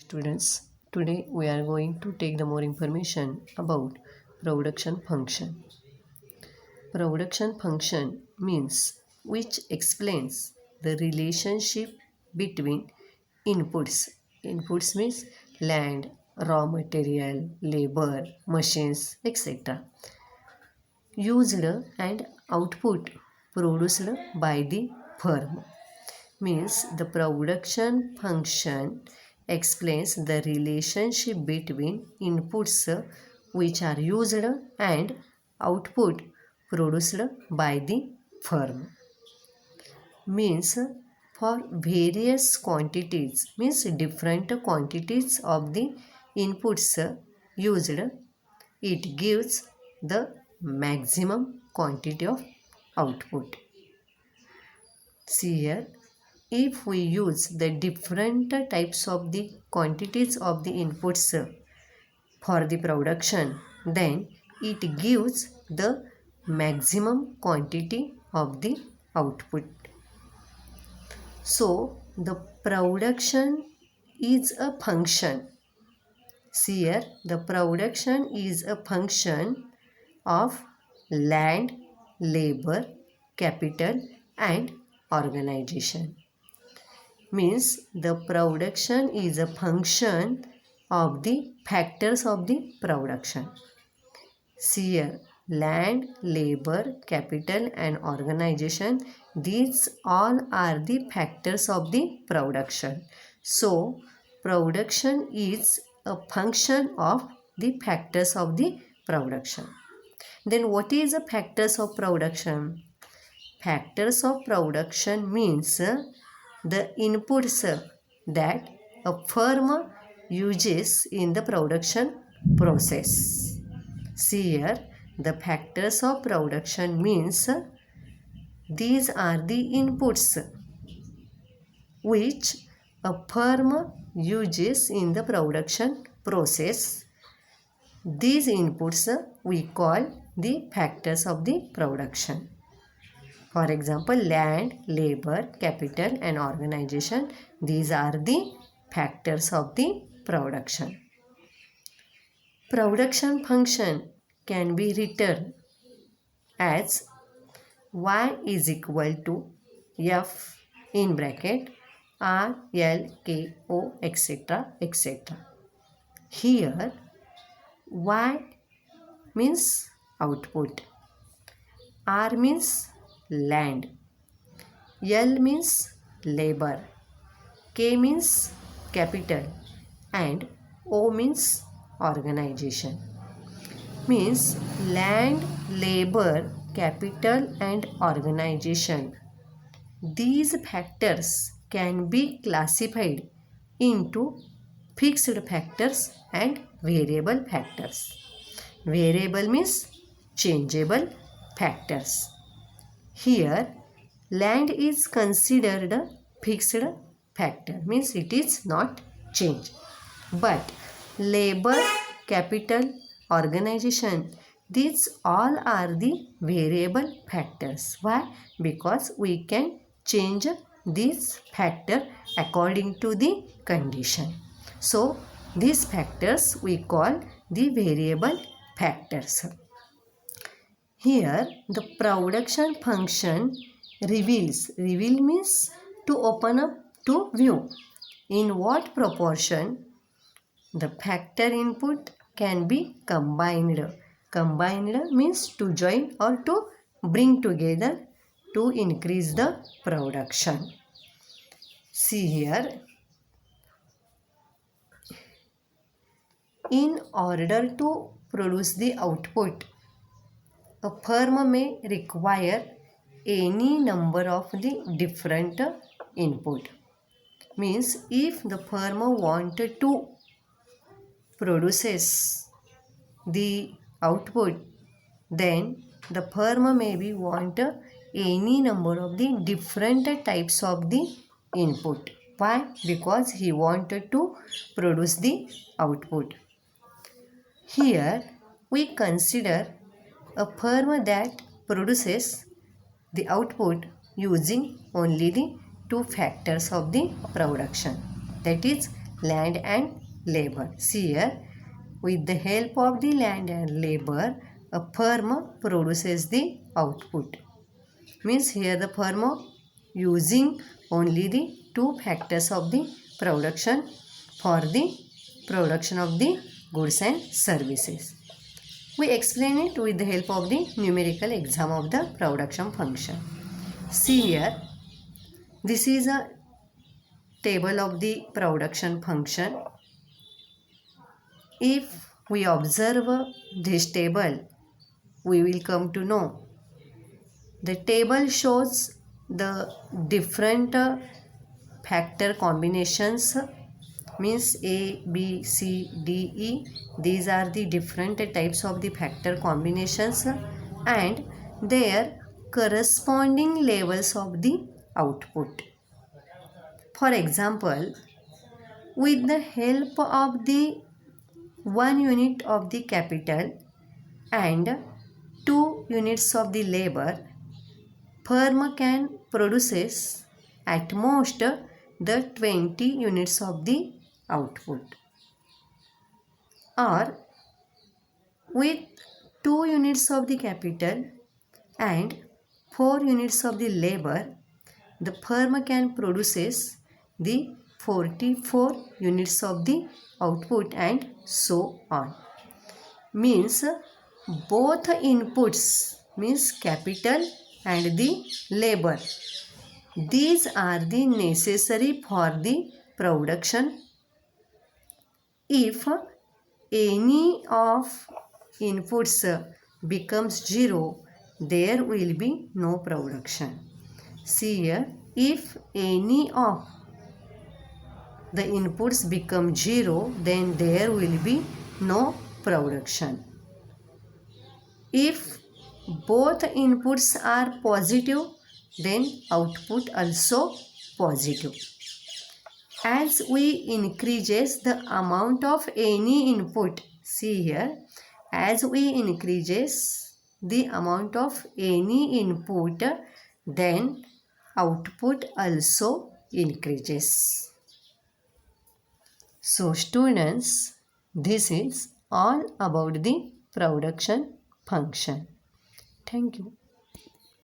Students, today we are going to take the more information about production function. Production function means which explains the relationship between inputs. Inputs means land, raw material, labor, machines, etc. Used and output produced by the firm. Means the production function explains the relationship between inputs which are used and output produced by the firm. Means for various quantities, means different quantities of the inputs used, it gives the maximum quantity of output. See here, if we use the different types of the quantities of the inputs for the production, then it gives the maximum quantity of the output. So the production is a function. See here, the production is a function of land, labor, capital and organization. Means the production is a function of the factors of the production. See here, land, labor, capital and organization, these all are the factors of the production. So production is a function of the factors of the production. Then what is the factors of production? Factors of production means the inputs that a firm uses in the production process. See here, the factors of production means these are the inputs which a firm uses in the production process. These inputs we call the factors of the production. For example, land, labor, capital and organization, these are the factors of the production. Production function can be written as y is equal to f in bracket r, l, k, o, etc. etc. Here y means output, r means land, L means labor, K means capital and O means organization. Means land, labor, capital and organization. These factors can be classified into fixed factors and variable factors. Variable means changeable factors. Here, land is considered a fixed factor, means it is not changed. But labor, capital, organization, these all are the variable factors. Why? Because we can change this factor according to the condition. So, these factors we call the variable factors. Here the production function reveals. Reveal means to open up to view. In what proportion the factor input can be combined. Combined means to join or to bring together to increase the production. See here. In order to produce the output, a firm may require any number of the different input. Means if the firm wanted to produces the output, then the firm maybe want any number of the different types of the input. Why? Because he wanted to produce the output. Here we consider a firm that produces the output using only the two factors of the production, that is land and labor. See here, with the help of the land and labor, a firm produces the output. Means here the firm using only the two factors of the production for the production of the goods and services. We explain it with the help of the numerical exam of the production function. See here, this is a table of the production function. If we observe this table, we will come to know. The table shows the different factor combinations, means A, B, C, D, E. These are the different types of the factor combinations and their corresponding levels of the output. For example, with the help of the 1 unit of the capital and 2 units of the labor, firm can produces at most the 20 units of the output. Or with 2 units of the capital and 4 units of the labor, the firm can produces the 44 units of the output and so on. Means both inputs, means capital and the labor, these are the necessary for the production. If any of inputs becomes 0, there will be no production. See here, if any of the inputs become 0, then there will be no production. If both inputs are positive, then output also positive. As we increases the amount of any input, see here, as we increases the amount of any input, then output also increases. So students, this is all about the production function. Thank you.